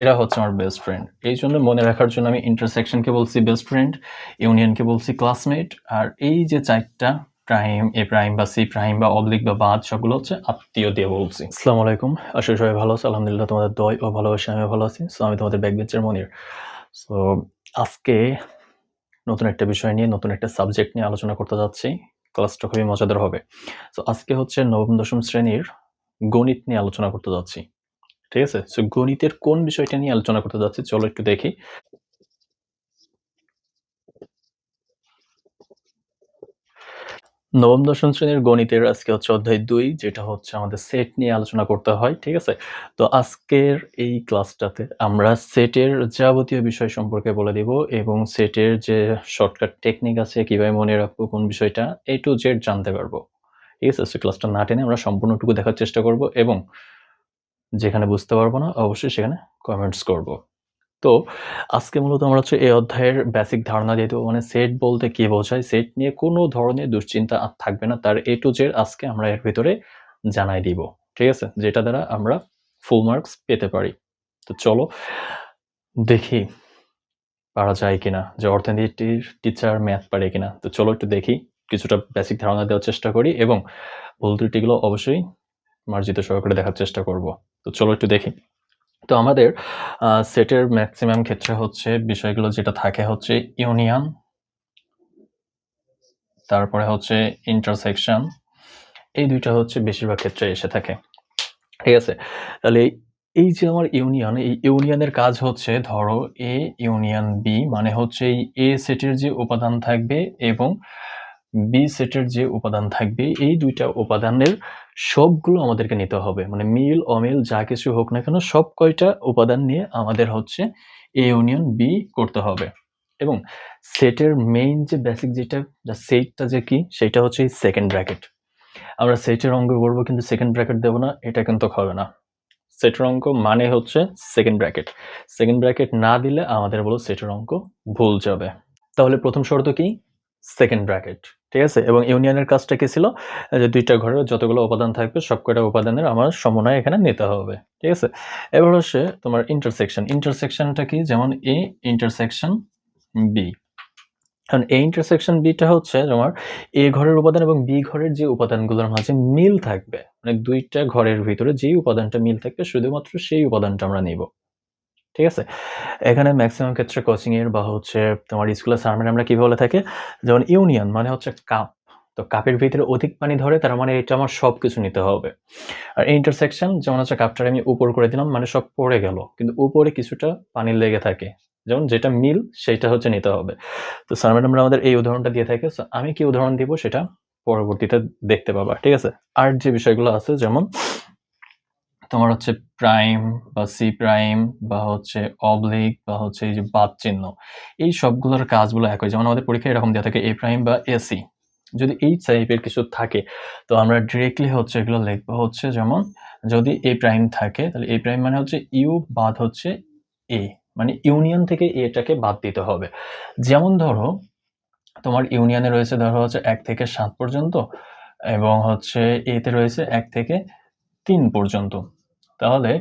এরা হচ্ছে আমার বেস্ট ফ্রেন্ড। এইজন্য মনে রাখার জন্য আমি ইন্টারসেকশনকে বলছি বেস্ট ফ্রেন্ড, ইউনিয়নকে বলছি ক্লাসমেট, আর এই যে ৪ টা প্রাইম, এ প্রাইম বা সি প্রাইম বা অবলিক বা বাদ সবগুলো হচ্ছে আত্মীয় দিয়ে বলছি। আসসালামু আলাইকুম। আশা করি সবাই ভালো আছো। আলহামদুলিল্লাহ তোমাদের দোয়ায় ও ভালোবাসায় আমিও ভালো আছি। সো আমি তোমাদের ব্যাকবেঞ্চের মনির। সো আজকে নতুন একটা বিষয় নিয়ে, নতুন একটা সাবজেক্ট নিয়ে আলোচনা করতে যাচ্ছি। ক্লাসটা খুবই মজাদার হবে। সো আজকে হচ্ছে নবম-দশম শ্রেণীর গণিত নিয়ে আলোচনা করতে যাচ্ছি। ঠিক আছে? সো গণিতের কোন বিষয়টা নিয়ে আলোচনা করতে যাচ্ছি চলো একটু দেখি। নবম-দশম শ্রেণীর গণিতের আজকে হচ্ছে অধ্যায় ২ যেটা হচ্ছে আমাদের সেট নিয়ে আলোচনা করতে হয়। ঠিক আছে? তো আজকের এই ক্লাসটাতে আমরা সেটের যাবতীয় বিষয় সম্পর্কে বলে দিব এবং সেটের যে শর্টকাট টেকনিক আছে, কিভাবে মনে রাখবো কোন বিষয়টা A to Z জানতে পারবো। ঠিক আছে? সো ক্লাসটা না টেনে আমরা সম্পূর্ণটুকু দেখার চেষ্টা করব এবং যেখানে বুঝতে পারবো না অবশ্যই সেখানে কমেন্টস করব। তো আজকে মূলত আমরা হচ্ছে এই অধ্যায়ের বেসিক ধারণা দিয়ে দেব। মানে সেট বলতে কি বোঝায়? সেট নিয়ে কোনো ধরনের দুশ্চিন্তা আর থাকবে না। তার A to Z আজকে আমরা এর ভেতরে জানাই দিব। ঠিক আছে? যেটা দ্বারা আমরা ফুল মার্কস পেতে পারি। তো চলো দেখি পারা যায় কিনা? যে অর্থনীতির টিচার ম্যাথ পারে কিনা? তো চলো একটু দেখি। কিছুটা বেসিক ধারণা দেওয়ার চেষ্টা করি এবং ভুল ত্রুটিগুলো অবশ্যই মার্জিত সহকারে দেখার চেষ্টা করব। তো চলো একটু দেখি। তো আমাদের সেটের ম্যাক্সিমাম ক্ষেত্রে হচ্ছে বিষয়গুলো যেটা থাকে হচ্ছে ইউনিয়ন, তারপরে হচ্ছে ইন্টারসেকশন। এই ২ টা হচ্ছে বেশিরভাগ ক্ষেত্রে এসে থাকে। ঠিক আছে? তাহলে এই যে আমার ইউনিয়ন, এই ইউনিয়নের কাজ হচ্ছে ধরো A ইউনিয়ন B মানে হচ্ছে এই A সেটের যে উপাদান থাকবে এবং B সেটের যে উপাদান থাকবে এই ২ টা উপাদানের সবগুলো আমাদেরকে নিতে হবে। মানে মিল, অমিল যা কিছু হোক না কেন সব কয়টা উপাদান নিয়ে আমাদের হচ্ছে A ইউনিয়ন B করতে হবে। এবং সেটের মেইন যে বেসিক যেটা সেটটা যে কি সেটা হচ্ছে এই সেকেন্ড ব্র্যাকেট। আমরা সেটের অঙ্ক করব কিন্তু সেকেন্ড ব্র্যাকেট দেব না, এটা কিন্তু হবে না। সেটের অঙ্ক মানে হচ্ছে সেকেন্ড ব্র্যাকেট। সেকেন্ড ব্র্যাকেট না দিলে আমাদের বলো সেটের অঙ্ক ভুল যাবে। তাহলে প্রথম শর্ত কি? Second bracket. ঠিক আছে? এবং ইউনিয়নের কাজটা কি ছিল? যে ২ টা ঘরের যতগুলো উপাদান থাকবে সবকটা উপাদানের আমার সমন্বয় এখানে নিতে হবে। ঠিক আছে? এবার হচ্ছে তোমার ইন্টারসেকশন। ইন্টারসেকশনটা কি? যেমন A ইন্টারসেকশন B। কারণ A ইন্টারসেকশন B টা হচ্ছে তোমার A ঘরের উপাদান এবং B ঘরের যে উপাদানগুলোর মাঝে মিল থাকবে। মানে ২ টা ঘরের ভিতরে যেই উপাদানটা মিল থাকবে শুধুমাত্র সেই উপাদানটা আমরা নিব। ঠিক আছে? এখানে মেক্সিমাম ক্ষেত্রে কোচিং এর বা হচ্ছে তোমার স্কুলের স্যার ম্যাডামরা কি বলে থাকে? যেমন ইউনিয়ন মানে হচ্ছে কাপ। তো কাপের ভিতরে অধিক পানি ধরে তার মানে এটা আমার সবকিছু নিতে হবে। আর ইন্টারসেকশন যেমন হচ্ছে কাপটারে আমি উপর করে দিলাম মানে সব পড়ে গেল। কিন্তু উপরে কিছুটা পানি লেগে থাকে। যেমন যেটা মিল সেইটা হচ্ছে নিতে হবে। তো স্যার ম্যাডামরা আমাদের এই উদাহরণটা দিয়ে থাকে। সো আমি কি উদাহরণ দিব সেটা পরবর্তীতে দেখতে পাবা। ঠিক আছে? আর যে বিষয়গুলো আছে যেমন তোমার হচ্ছে প্রাইম বা সি প্রাইম বা হচ্ছে অবলিক বা হচ্ছে এই যে বাদ চিহ্ন এই সবগুলোর কাজগুলো একই। যেমন আমাদের পরীক্ষায় এরকম দেওয়া থাকে এ প্রাইম বা এসি। যদি এই টাইপের কিছু থাকে তো আমরা ডিরেক্টলি হচ্ছে এগুলো লিখবো হচ্ছে যেমন যদি এ প্রাইম থাকে তাহলে এ প্রাইম মানে হচ্ছে ইউ বাদ হচ্ছে এ। মানে ইউনিয়ন থেকে এটাকে বাদ দিতে হবে। যেমন ধরো তোমার ইউনিয়নে রয়েছে ধরো হচ্ছে ১ থেকে ৭ পর্যন্ত এবং হচ্ছে এতে রয়েছে ১ থেকে ৩ পর্যন্ত। তাহলে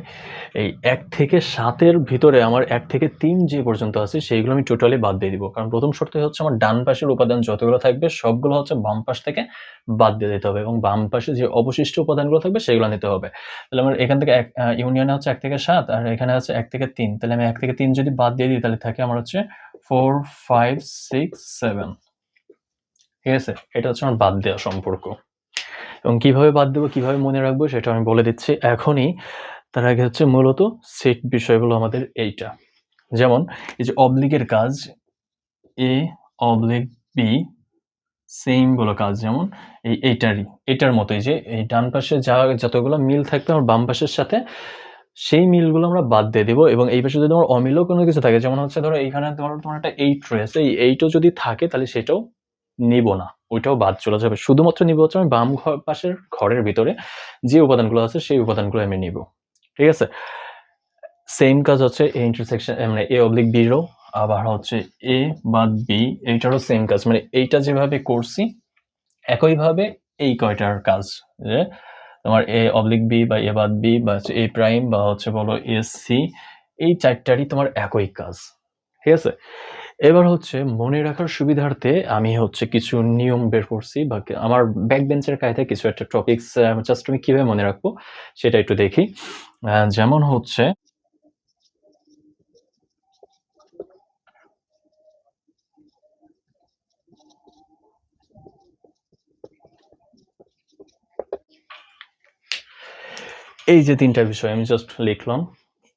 এই ১ থেকে ৭ এর ভিতরে আমার ১ থেকে ৩ যে পর্যন্ত আছে সেইগুলো আমি টোটালি বাদ দিয়ে দিব। কারণ প্রথম শর্তই হচ্ছে আমার ডান পাশের উপাদান যতগুলো থাকবে সবগুলো হচ্ছে বাম পাশ থেকে বাদ দিয়ে দিতে হবে এবং বাম পাশে যে অবশিষ্ট উপাদানগুলো থাকবে সেগুলো নিতে হবে। তাহলে আমার এখান থেকে ইউনিয়নে হচ্ছে ১ থেকে ৭ আর এখানে আছে ১ থেকে ৩। তাহলে আমি ১ থেকে ৩ যদি বাদ দিয়ে দিই তাহলে থাকে আমার হচ্ছে 4, 5, 6, 7 ঠিক আছে? এটা হচ্ছে আমার বাদ দেওয়া সম্পর্ক। এবং কিভাবে বাদ দেব, কিভাবে মনে রাখবো সেটা আমি বলে দিচ্ছি এখনই। তার আগে হচ্ছে মূলত সেট বিষয়গুলো আমাদের এইটা। যেমন এই যে অবলিকের কাজ A অবলিক B সেইম গুলো কাজ যেমন এটার মতোই যে এই ডান পাশে যতগুলো মিল থাকবে আমার বাম পাশের সাথে সেই মিলগুলো আমরা বাদ দিয়ে দিব এবং এই পাশে যদি আমার অমিলও কোনো কিছু থাকে যেমন হচ্ছে ধরো এইখানে তোমার একটা 8 রয়েছে এই 8 ও যদি থাকে তাহলে সেটাও নিব না। ওইটাও বাদ চলে যাবে। শুধুমাত্র নিব হচ্ছে আমি বাম পাশের ঘরের ভিতরে যে উপাদানগুলো আছে সেই উপাদানগুলো আমি নিব। ঠিক আছে? সেইম কাজ হচ্ছে A ইন্টারসেকশন মানে A অবলিক B রও আবার হচ্ছে A বাদ B এইটারও সেম কাজ। মানে এইটা যেভাবে করছি একইভাবে এই কয়টার কাজ যে তোমার A অবলিক B বা A বাদ B বা হচ্ছে A প্রাইম বা হচ্ছে বলো AC এই ৪ টারই তোমার একই কাজ। ঠিক আছে? এবার হচ্ছে মনে রাখার সুবিধার্থে আমি হচ্ছে কিছু নিয়ম বের করছি বা আমার ব্যাক বেঞ্চের কায়দায় কিছু একটা টপিকস জাস্ট আমি কিভাবে মনে রাখবো সেটা একটু দেখি। যেমন হচ্ছে এই যে ৩ টা বিষয় আমি জাস্ট লিখলাম।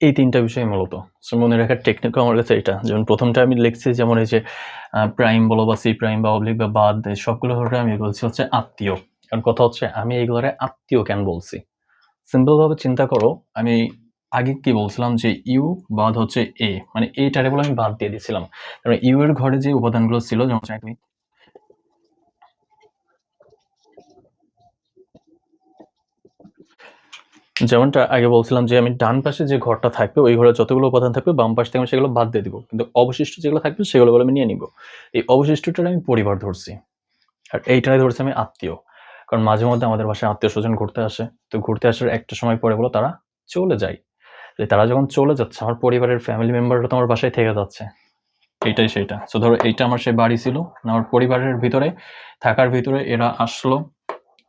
এই ৩ টা বিষয় মূলত। সো মনে রাখার টেকনিকও আমার কাছে এটা। যেমন ১ম টা আমি লিখছি যেমন এই যে প্রাইম বলো বা সি প্রাইম বা অবলিক বা বাদ সবগুলো হলে আমি বলছি হচ্ছে আত্মীয়। কারণ কথা হচ্ছে আমি এগুলারে আত্মীয় কেন বলছি? সিম্পল ভাবে চিন্তা করো, আমি আগে কি বলছিলাম যে ইউ বাদ হচ্ছে এ। মানে এই টারে বলে আমি বাদ দিয়ে দিছিলাম। কারণ ইউ এর ঘরে যে উপাদানগুলো ছিল যেমন তুমি যেমনটা আগে বলছিলাম যে আমি ডান পাশে যে ঘরটা থাকবে ওই ঘরে যতগুলো উপাদান থাকবে বাম পাশ থেকে আমি সেগুলো বাদ দিয়ে দিব। কিন্তু অবশিষ্ট যেগুলো থাকবে সেগুলো বলে আমি নিয়ে নিব। এই অবশিষ্টটার আমি পরিবার ধরছি। আর এইটারে ধরছি আমি আত্মীয়। কারণ মাঝে মধ্যে আমাদের বাসায় আত্মীয়স্বজন ঘুরতে আসে। তো ঘুরতে আসার একটা সময় পরে বলো তারা চলে যায়। তারা যখন চলে যাচ্ছে আমার পরিবারের ফ্যামিলি মেম্বাররা তো আমার বাসায় থেকে যাচ্ছে। এইটাই সেইটা। সো ধরো এইটা আমার সেই বাড়ি ছিল। আমার পরিবারের ভিতরে থাকার ভিতরে এরা আসলো।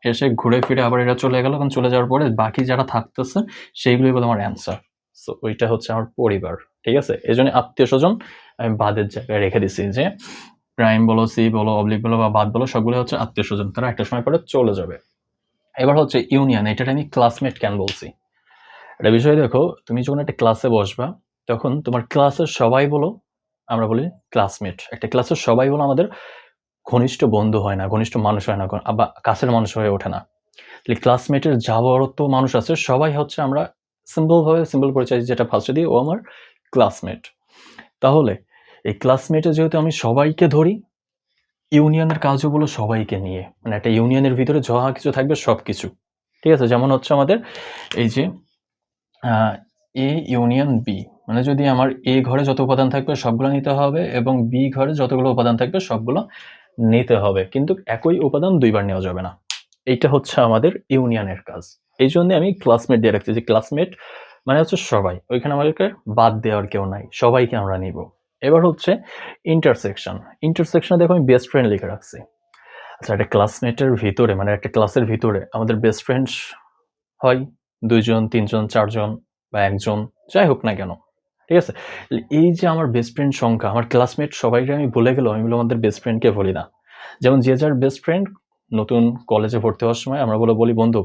এসে ঘুরে ফিরে আবার এরা চলে গেল। এবং চলে যাওয়ার পরে বাকি যারা থাকতেছে সেইগুলোই হলো আমার অ্যান্সার। সো ওইটা হচ্ছে আমার পরিবার। ঠিক আছে? এজন্য আত্মীয়স্বজন আমি বাদের জায়গায় রেখে দিছি যে প্রাইম বলো, সি বলো, অবলিক বলো বা বাদ বলো সবগুলো হচ্ছে আত্মীয়স্বজন। তারা একটা সময় পরে চলে যাবে। এবার হচ্ছে ইউনিয়ন। এটারে আমি ক্লাসমেট কেন বলছি? একটা বিষয় দেখো, তুমি যখন একটা ক্লাসে বসবা তখন তোমার ক্লাসের সবাই বলো আমরা বলি ক্লাসমেট। একটা ক্লাসের সবাই বলো আমাদের ঘনিষ্ঠ বন্ধু হয় না, ঘনিষ্ঠ মানুষ হয় না বা কাছের মানুষ হয়ে ওঠে না। তাহলে ক্লাসমেটের যাবত মানুষ আছে সবাই হচ্ছে আমরা সিম্পল পরিচয় যেটা ফার্স্টে দিই ও আমার ক্লাসমেট। তাহলে এই ক্লাসমেটে যেহেতু আমি সবাইকে ধরি, ইউনিয়নের কাজও বলো সবাইকে নিয়ে। মানে একটা ইউনিয়নের ভিতরে যা কিছু থাকবে সবকিছু। ঠিক আছে? যেমন হচ্ছে আমাদের এই যে এ ইউনিয়ন বি। মানে যদি আমার এ ঘরে যত উপাদান থাকবে সবগুলো নিতে হবে এবং বি ঘরে যতগুলো উপাদান থাকবে সবগুলো নিতে হবে। কিন্তু একই উপাদান ২ বার নেওয়া যাবে না। এইটা হচ্ছে আমাদের ইউনিয়নের কাজ। এইজন্য আমি ক্লাসমেট দিয়ে রাখছি যে ক্লাসমেট মানে হচ্ছে সবাই। ওইখানে আমাদেরকে বাদ দেওয়ার কেউ নাই। সবাইকে আমরা নিব। এবার হচ্ছে ইন্টারসেকশন। ইন্টারসেকশনে দেখো আমি বেস্ট ফ্রেন্ড লিখে রাখছি। আচ্ছা একটা ক্লাসমেটের ভিতরে মানে একটা ক্লাসের ভিতরে আমাদের বেস্ট ফ্রেন্ড হয় ২ জন, ৩ জন, ৪ জন বা ১ জন যাই হোক না কেন। ঠিক আছে? এই যে আমার বেস্ট ফ্রেন্ড সংখ্যা, আমার ক্লাসমেট সবাইকে আমি ভুলে গেলেও আমি বলব আমাদের বেস্ট ফ্রেন্ডকে ভুলি না। যেমন যে যার বেস্ট ফ্রেন্ড নতুন কলেজে ভর্তি হওয়ার সময় আমরা বলি, "বন্ধু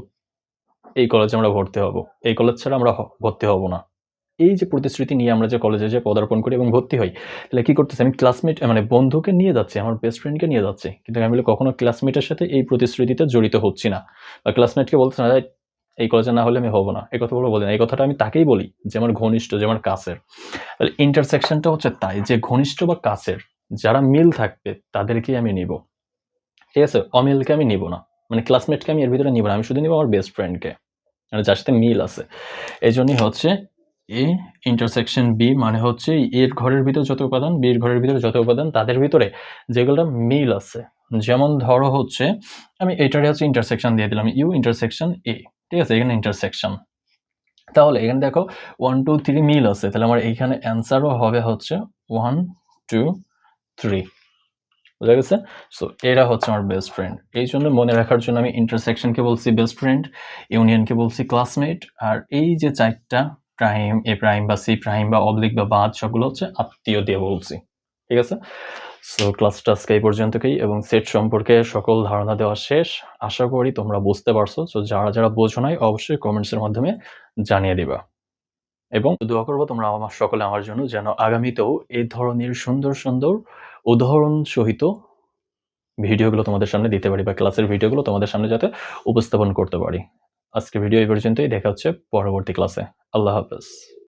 এই কলেজে আমরা ভর্তি হব। এই কলেজ ছাড়া আমরা ভর্তি হব না।" এই যে প্রতিশ্রুতি নিয়ে আমরা যে কলেজে যেয়ে পদার্পণ করি এবং ভর্তি হই, তাহলে কি করতেছি আমি ক্লাসমেট মানে বন্ধুকে নিয়ে যাচ্ছি, আমার বেস্ট ফ্রেন্ডকে নিয়ে যাচ্ছি। কিন্তু আমি বলি কখনো ক্লাসমেটের সাথে এই প্রতিশ্রুতিতে জড়িত হচ্ছি না। বা ক্লাসমেটকে বলতেছি না, "এই এই কলেজে না হলে আমি হব না।" এই কথাগুলো বলি না। এই কথাটা আমি তাকেই বলি যে আমার ঘনিষ্ঠ, যে আমার কাছের। তাহলে ইন্টারসেকশনটা হচ্ছে তাই যে ঘনিষ্ঠ বা কাছের যারা মিল থাকবে তাদেরকেই আমি নিব। ঠিক আছে? অমিলকে আমি নিব না। মানে ক্লাসমেটকে আমি এর ভিতরে নিব না। আমি শুধু নিব আমার বেস্ট ফ্রেন্ডকে। মানে যার সাথে মিল আছে। এজন্যই হচ্ছে A ইন্টারসেকশন B মানে হচ্ছে A এর ঘরের ভিতরে যত উপাদান, B এর ঘরের ভিতরে যত উপাদান তাদের ভিতরে যেগুলোর মিল আছে। যেমন ধরো হচ্ছে আমি এটারে হচ্ছে ইন্টারসেকশন দিয়ে দিলাম U ইন্টারসেকশন A। ঠিক আছে? এখানে ইন্টারসেকশন। তাহলে এখানে দেখো 1, 2, 3 মিল আছে। তাহলে আমার এইখানে অ্যান্সারও হবে হচ্ছে 1, 2, 3 বোঝা গেছে? সো এরা হচ্ছে আমার বেস্ট ফ্রেন্ড। এইজন্য মনে রাখার জন্য আমি ইন্টারসেকশনকে বলছি বেস্ট ফ্রেন্ড, ইউনিয়নকে বলছি ক্লাসমেট আর এই যে ৪ টা প্রাইম, এ প্রাইম বা সি প্রাইম বা অবলিক বা বাদ সবগুলো হচ্ছে আত্মীয় দিয়ে বলছি। ঠিক আছে? সো ক্লাসটা আজকে এই পর্যন্তই এবং সেট সম্পর্কে সকল ধারণা দেওয়া শেষ। আশা করি তোমরা বুঝতে পারছো। সো যারা বোঝো নাই অবশ্যই কমেন্টস এর মাধ্যমে জানিয়ে দিবা। এবং দোয়া করব তোমরা সকলে আমার জন্য যেন আগামীতেও এই ধরনের সুন্দর উদাহরণ সহিত ভিডিওগুলো তোমাদের সামনে দিতে পারি বা ক্লাসের ভিডিওগুলো তোমাদের সামনে যাতে উপস্থাপন করতে পারি। আজকের ভিডিও এই পর্যন্তই। দেখা হচ্ছে পরবর্তী ক্লাসে। আল্লাহ হাফেজ।